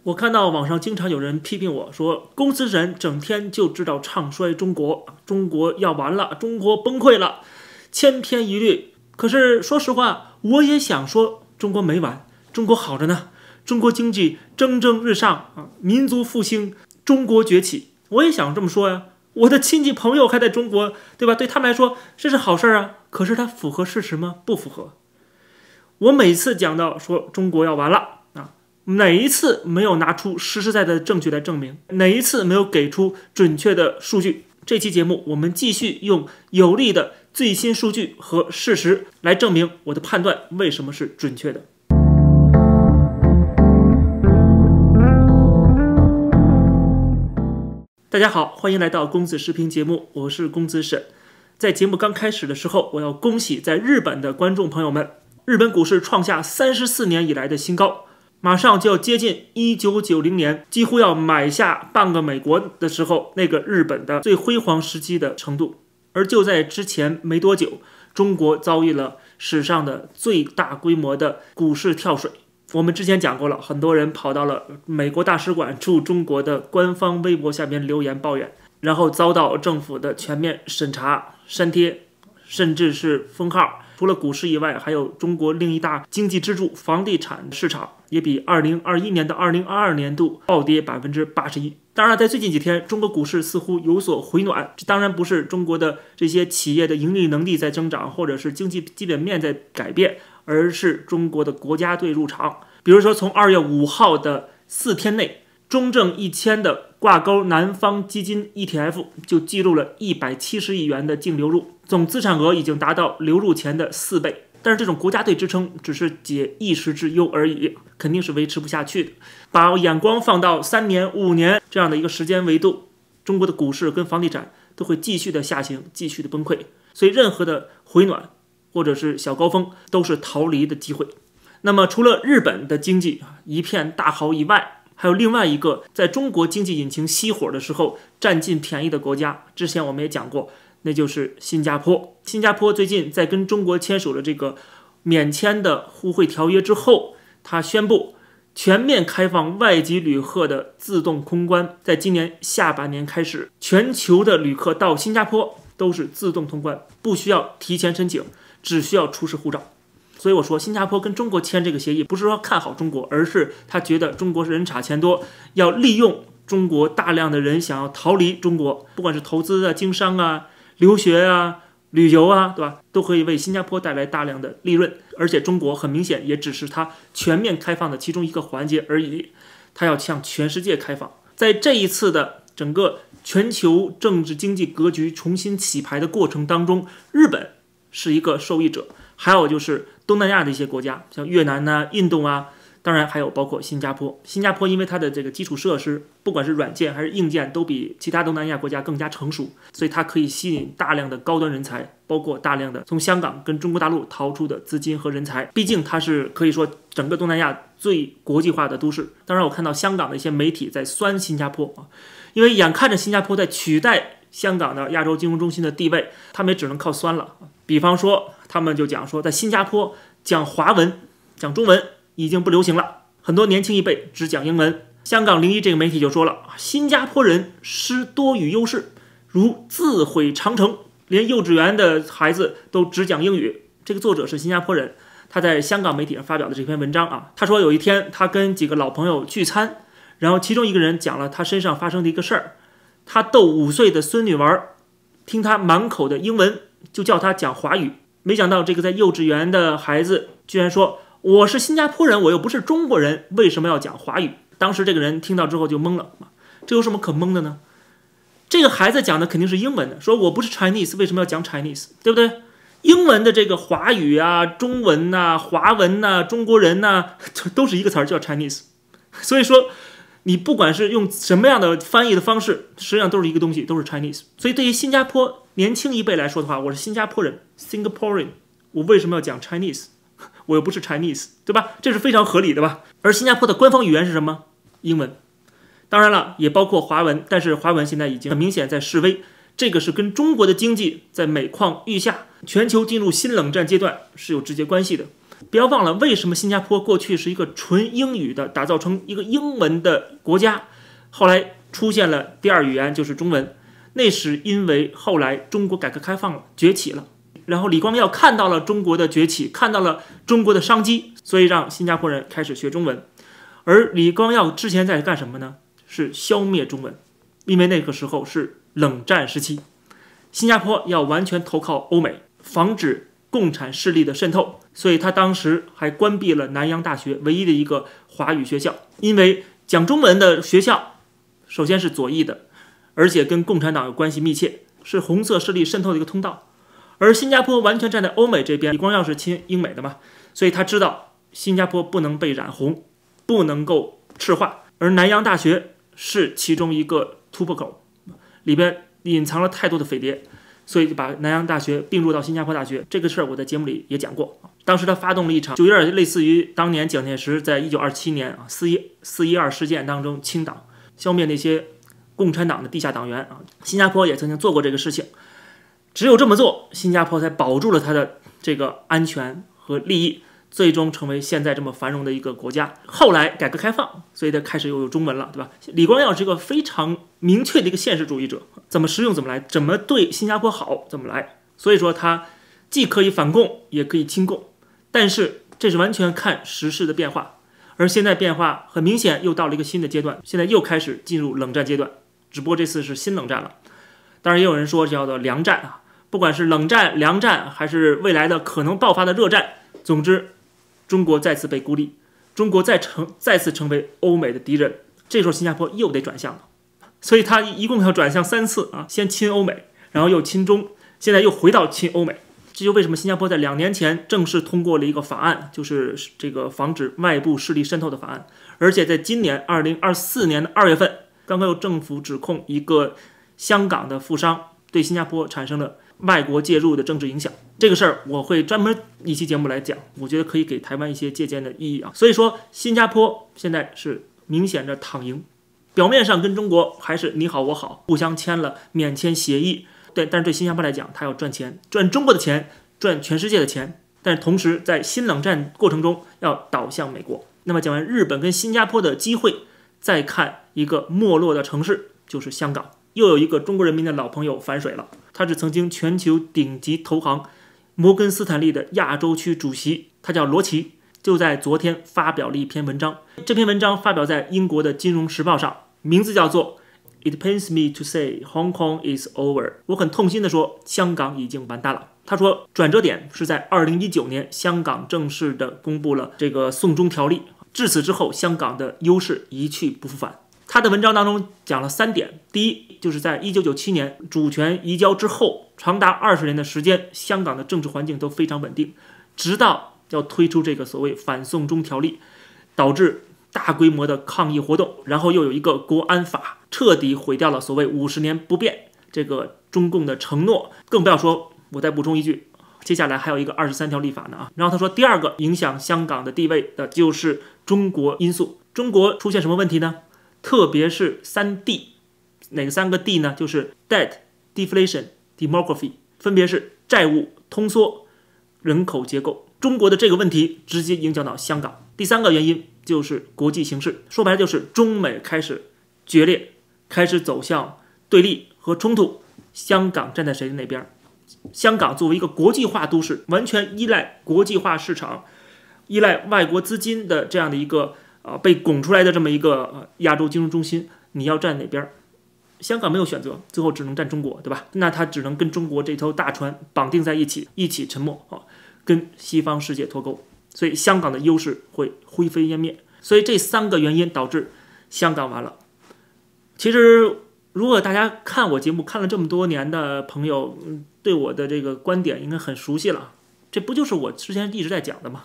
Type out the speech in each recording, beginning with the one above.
我看到网上经常有人批评我说，公司人整天就知道唱衰中国，中国要完了，中国崩溃了，千篇一律。可是说实话，我也想说，中国没完，中国好着呢，中国经济蒸蒸日上啊，民族复兴，中国崛起。我也想这么说呀，我的亲戚朋友还在中国，对吧？对他们来说这是好事啊。可是它符合事实吗？不符合。我每次讲到说中国要完了啊，哪一次没有拿出实实在在的证据来证明？哪一次没有给出准确的数据？这期节目我们继续用有力的最新数据和事实来证明我的判断为什么是准确的。大家好，欢迎来到公子视频节目，我是公子沈。在节目刚开始的时候，我要恭喜在日本的观众朋友们，日本股市创下34年以来的新高，马上就要接近1990年，几乎要买下半个美国的时候，那个日本的最辉煌时期的程度。而就在之前没多久，中国遭遇了史上的最大规模的股市跳水。我们之前讲过了，很多人跑到了美国大使馆驻中国的官方微博下面留言抱怨，然后遭到政府的全面审查、删帖，甚至是封号。除了股市以外，还有中国另一大经济支柱房地产市场也比2021年到2022年度暴跌81%。当然，在最近几天，中国股市似乎有所回暖。这当然不是中国的这些企业的盈利能力在增长，或者是经济基本面在改变，而是中国的国家队入场。比如说，从2月5号的4天内，中证1000的挂钩南方基金 ETF 就记录了170亿元的净流入，总资产额已经达到流入前的4倍。但是这种国家队支撑只是解一时之忧而已，肯定是维持不下去的。把眼光放到3年、5年这样的一个时间维度，中国的股市跟房地产都会继续的下行，继续的崩溃。所以任何的回暖或者是小高峰都是逃离的机会。那么除了日本的经济一片大好以外，还有另外一个在中国经济引擎熄火的时候占尽便宜的国家，之前我们也讲过，那就是新加坡。新加坡最近在跟中国签署了这个免签的互惠条约之后，他宣布全面开放外籍旅客的自动通关，在今年下半年开始，全球的旅客到新加坡都是自动通关，不需要提前申请，只需要出示护照。所以我说，新加坡跟中国签这个协议，不是说看好中国，而是他觉得中国是人傻钱多，要利用中国大量的人想要逃离中国，不管是投资啊、经商啊、留学啊、旅游啊，对吧？都可以为新加坡带来大量的利润。而且中国很明显也只是它全面开放的其中一个环节而已，它要向全世界开放。在这一次的整个全球政治经济格局重新洗牌的过程当中，日本是一个受益者，还有就是东南亚的一些国家，像越南啊、印度啊，当然还有包括新加坡。新加坡因为它的这个基础设施，不管是软件还是硬件，都比其他东南亚国家更加成熟，所以它可以吸引大量的高端人才，包括大量的从香港跟中国大陆逃出的资金和人才。毕竟它是可以说整个东南亚最国际化的都市。当然我看到香港的一些媒体在酸新加坡啊，因为眼看着新加坡在取代香港的亚洲金融中心的地位，他们也只能靠酸了。比方说他们就讲说，在新加坡讲华文、讲中文已经不流行了，很多年轻一辈只讲英文。香港01这个媒体就说了，新加坡人失多语优势，如自毁长城，连幼稚园的孩子都只讲英语。这个作者是新加坡人，他在香港媒体上发表的这篇文章啊，他说有一天他跟几个老朋友聚餐，然后其中一个人讲了他身上发生的一个事儿，他逗5岁的孙女玩，听他满口的英文，就叫他讲华语。没想到这个在幼稚园的孩子居然说，我是新加坡人，我又不是中国人，为什么要讲华语？当时这个人听到之后就懵了，这有什么可懵的呢？这个孩子讲的肯定是英文的，说我不是 Chinese， 为什么要讲 Chinese， 对不对？英文的这个华语啊、中文啊、华文啊、中国人啊，都是一个词儿叫 Chinese。 所以说你不管是用什么样的翻译的方式，实际上都是一个东西，都是 Chinese。 所以对于新加坡年轻一辈来说的话，我是新加坡人 Singaporean， 我为什么要讲 Chinese？ 我又不是 Chinese， 对吧？这是非常合理的吧？而新加坡的官方语言是什么？英文。当然了，也包括华文，但是华文现在已经很明显在式微，这个是跟中国的经济在每况愈下、全球进入新冷战阶段是有直接关系的。不要忘了，为什么新加坡过去是一个纯英语的，打造成一个英文的国家，后来出现了第二语言就是中文，那是因为后来中国改革开放了，崛起了，然后李光耀看到了中国的崛起，看到了中国的商机，所以让新加坡人开始学中文。而李光耀之前在干什么呢？是消灭中文，因为那个时候是冷战时期，新加坡要完全投靠欧美，防止共产势力的渗透，所以他当时还关闭了南洋大学，唯一的一个华语学校。因为讲中文的学校首先是左翼的，而且跟共产党有关系密切，是红色势力渗透的一个通道。而新加坡完全站在欧美这边，李光耀是亲英美的嘛，所以他知道新加坡不能被染红，不能够赤化，而南洋大学是其中一个突破口，里边隐藏了太多的匪谍，所以就把南洋大学并入到新加坡大学。这个事儿我在节目里也讲过，当时他发动了一场就有点类似于当年蒋介石在1927年412事件当中清党，消灭那些共产党的地下党员啊。新加坡也曾经做过这个事情，只有这么做，新加坡才保住了它的这个安全和利益，最终成为现在这么繁荣的一个国家。后来改革开放，所以它开始又有中文了，对吧？李光耀是一个非常明确的一个现实主义者，怎么实用怎么来，怎么对新加坡好怎么来。所以说他既可以反共，也可以亲共，但是这是完全看时事的变化。而现在变化很明显，又到了一个新的阶段，现在又开始进入冷战阶段，只不过这次是新冷战了。当然也有人说叫做凉战啊，不管是冷战、凉战，还是未来的可能爆发的热战，总之中国再次被孤立，中国再次成为欧美的敌人。这时候新加坡又得转向了，所以他一共要转向3次啊，先亲欧美，然后又亲中，现在又回到亲欧美。这就为什么新加坡在2年前正式通过了一个法案，就是这个防止外部势力渗透的法案，而且在今年2024年的2月份，刚刚有政府指控一个香港的富商对新加坡产生了外国介入的政治影响。这个事儿我会专门一期节目来讲，我觉得可以给台湾一些借鉴的意义啊。所以说新加坡现在是明显的躺赢，表面上跟中国还是你好我好，互相签了免签协议，但是对新加坡来讲，他要赚钱，赚中国的钱，赚全世界的钱，但是同时在新冷战过程中要倒向美国。那么讲完日本跟新加坡的机会，再看一个没落的城市，就是香港。又有一个中国人民的老朋友反水了，他是曾经全球顶级投行摩根斯坦利的亚洲区主席，他叫罗奇，就在昨天发表了一篇文章。这篇文章发表在英国的金融时报上，名字叫做 It pains me to say Hong Kong is over。 我很痛心地说，香港已经完蛋了。他说转折点是在2019年，香港正式的公布了这个送中条例，至此之后香港的优势一去不复返。他的文章当中讲了3点，第一，就是在1997年主权移交之后，长达20年的时间，香港的政治环境都非常稳定，直到要推出这个所谓反送中条例，导致大规模的抗议活动，然后又有一个国安法，彻底毁掉了所谓50年不变这个中共的承诺。更不要说，我再补充一句，接下来还有一个23条立法呢啊。然后他说，第二个影响香港的地位的就是中国因素。中国出现什么问题呢？特别是3D， 哪个3个 D 呢？就是 Debt、Deflation、Demography， 分别是债务、通缩、人口结构。中国的这个问题直接影响到香港。第3个原因就是国际形势，说白了就是中美开始决裂，开始走向对立和冲突。香港站在谁的那边？香港作为一个国际化都市，完全依赖国际化市场，依赖外国资金的这样的一个被拱出来的这么一个亚洲金融中心，你要站哪边？香港没有选择，最后只能站中国，对吧？那他只能跟中国这条大船绑定在一起，一起沉没啊，跟西方世界脱钩。所以香港的优势会灰飞烟灭。所以这3个原因导致香港完了。其实如果大家看我节目看了这么多年的朋友，对我的这个观点应该很熟悉了。这不就是我之前一直在讲的吗？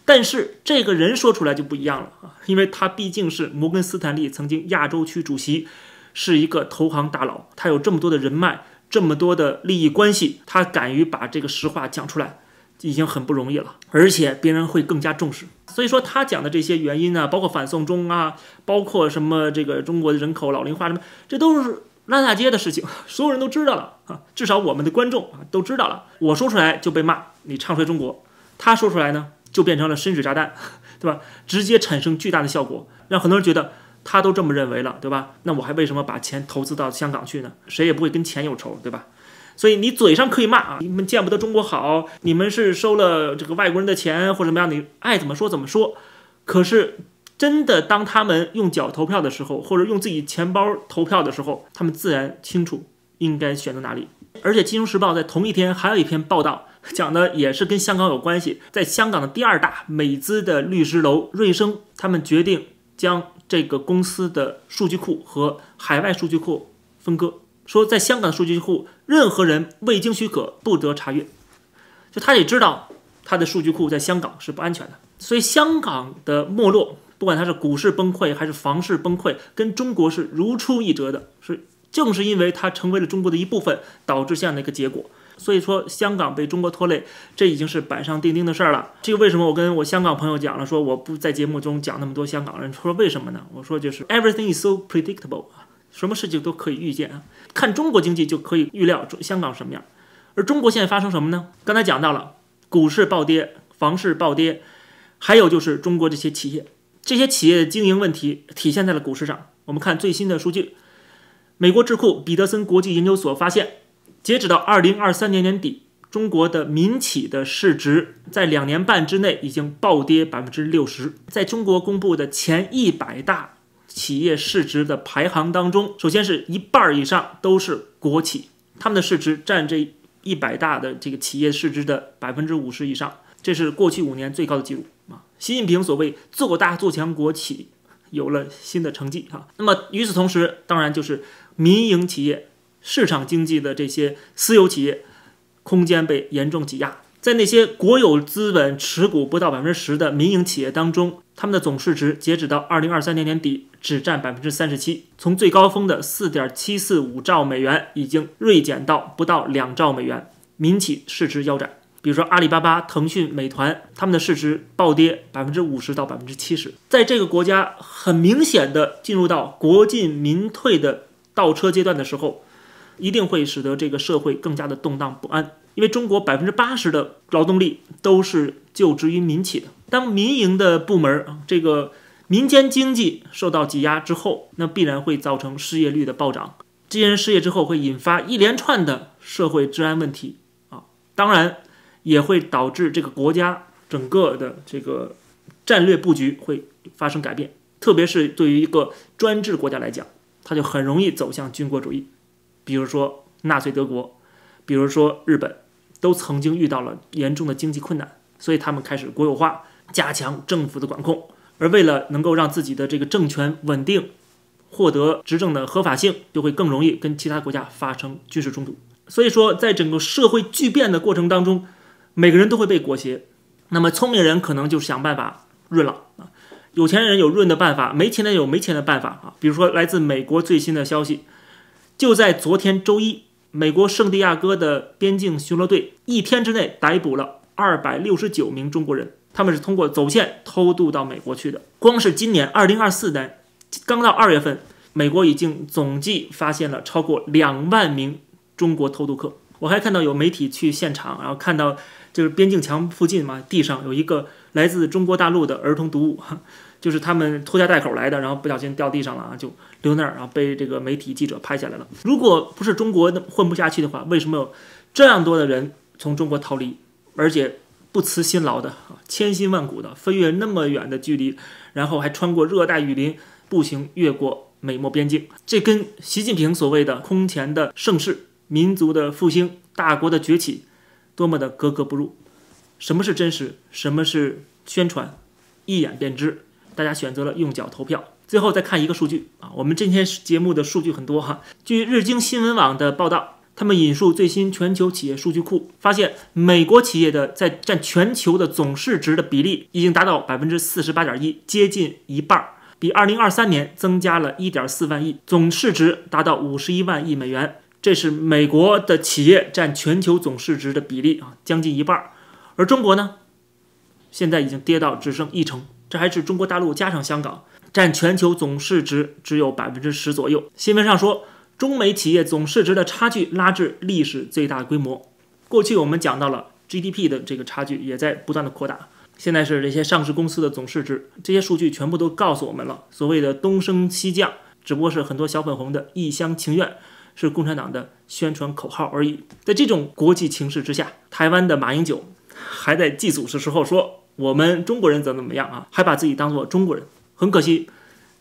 但是这个人说出来就不一样了啊，因为他毕竟是摩根斯坦利曾经亚洲区主席，是一个投行大佬，他有这么多的人脉，这么多的利益关系，他敢于把这个实话讲出来，已经很不容易了，而且别人会更加重视。所以说他讲的这些原因呢，包括反送中啊，包括什么这个中国的人口老龄化什么，这都是烂大街的事情，所有人都知道了啊，至少我们的观众都知道了。我说出来就被骂，你唱衰中国；他说出来呢，就变成了深水炸弹，对吧？直接产生巨大的效果，让很多人觉得他都这么认为了，对吧？那我还为什么把钱投资到香港去呢？谁也不会跟钱有仇，对吧？所以你嘴上可以骂啊，你们见不得中国好，你们是收了这个外国人的钱或者怎么样，你爱怎么说怎么说。可是真的当他们用脚投票的时候，或者用自己钱包投票的时候，他们自然清楚应该选择哪里。而且《金融时报》在同一天还有一篇报道，讲的也是跟香港有关系。在香港的第二大美资的律师楼瑞声，他们决定将这个公司的数据库和海外数据库分割，说在香港的数据库，任何人未经许可不得查阅。就他也知道他的数据库在香港是不安全的，所以香港的没落，不管它是股市崩溃还是房市崩溃，跟中国是如出一辙的，正是因为它成为了中国的一部分，导致这样的一个结果。所以说香港被中国拖累，这已经是板上钉钉的事儿了。这个为什么我跟我香港朋友讲了，说我不在节目中讲那么多香港人，说为什么呢？我说就是 everything is so predictable， 什么事情都可以预见啊，看中国经济就可以预料香港什么样。而中国现在发生什么呢？刚才讲到了股市暴跌，房市暴跌，还有就是中国这些企业的经营问题体现在了股市上。我们看最新的数据，美国智库彼得森国际研究所发现，截止到2023年年底，中国的民企的市值在2年半之内已经暴跌 60%。 在中国公布的前100大企业市值的排行当中，首先是一半以上都是国企，他们的市值占这100大的这个企业市值的 50% 以上，这是过去5年最高的记录啊！习近平所谓做大做强国企有了新的成绩啊。那么与此同时，当然就是民营企业、市场经济的这些私有企业空间被严重挤压。在那些国有资本持股不到 10% 的民营企业当中，他们的总市值截止到2023年年底只占 37%， 从最高峰的 4.745 兆美元已经锐减到不到2兆美元，民企市值腰斩。比如说阿里巴巴、腾讯、美团，他们的市值暴跌 50% 到 70%。 在这个国家很明显的进入到国进民退的倒车阶段的时候，一定会使得这个社会更加的动荡不安。因为中国 80% 的劳动力都是就职于民企的，当民营的部门这个民间经济受到挤压之后，那必然会造成失业率的暴涨。这些人失业之后会引发一连串的社会治安问题啊，当然也会导致这个国家整个的这个战略布局会发生改变，特别是对于一个专制国家来讲，它就很容易走向军国主义。比如说纳粹德国，比如说日本，都曾经遇到了严重的经济困难，所以他们开始国有化，加强政府的管控。而为了能够让自己的这个政权稳定，获得执政的合法性，就会更容易跟其他国家发生军事冲突。所以说在整个社会巨变的过程当中，每个人都会被裹挟。那么聪明人可能就想办法润了啊，有钱人有润的办法，没钱人有没钱的办法啊。比如说来自美国最新的消息，就在昨天周一，美国圣地亚哥的边境巡逻队1天之内逮捕了269名中国人，他们是通过走线偷渡到美国去的。光是今年2024年刚到2月份，美国已经总计发现了超过2万名中国偷渡客。我还看到有媒体去现场，然后看到就是边境墙附近嘛，地上有一个来自中国大陆的儿童读物，就是他们拖家带口来的，然后不小心掉地上了，就留那儿，然后被这个媒体记者拍下来了。如果不是中国混不下去的话，为什么有这样多的人从中国逃离，而且不辞辛劳的千辛万苦的飞越那么远的距离，然后还穿过热带雨林，步行越过美墨边境？这跟习近平所谓的空前的盛世、民族的复兴、大国的崛起多么的格格不入。什么是真实，什么是宣传，一眼便知。大家选择了用脚投票。最后再看一个数据啊，我们今天节目的数据很多哈。据日经新闻网的报道，他们引述最新全球企业数据库，发现美国企业的在占全球的总市值的比例已经达到 48.1%， 接近一半，比2023年增加了 1.4 万亿，总市值达到51万亿美元。这是美国的企业占全球总市值的比例啊，将近一半。而中国呢，现在已经跌到只剩1成。这还是中国大陆加上香港，占全球总市值只有 10% 左右。新闻上说，中美企业总市值的差距拉至历史最大规模。过去我们讲到了 GDP 的这个差距也在不断的扩大，现在是这些上市公司的总市值，这些数据全部都告诉我们了，所谓的东升西降只不过是很多小粉红的一厢情愿，是共产党的宣传口号而已。在这种国际情势之下，台湾的马英九还在祭祖的时候说我们中国人怎么样啊，还把自己当作中国人。很可惜，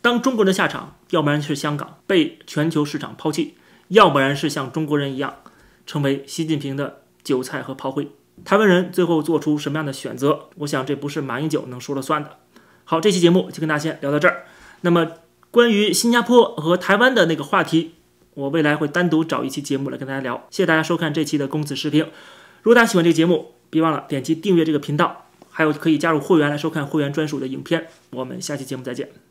当中国人的下场，要不然是香港被全球市场抛弃，要不然是像中国人一样成为习近平的韭菜和炮灰。台湾人最后做出什么样的选择，我想这不是马英九能说了算的。好，这期节目就跟大家先聊到这儿。那么关于新加坡和台湾的那个话题，我未来会单独找一期节目来跟大家聊。谢谢大家收看这期的公子视频。如果大家喜欢这个节目，别忘了点击订阅这个频道，还有可以加入会员来收看会员专属的影片。我们下期节目再见。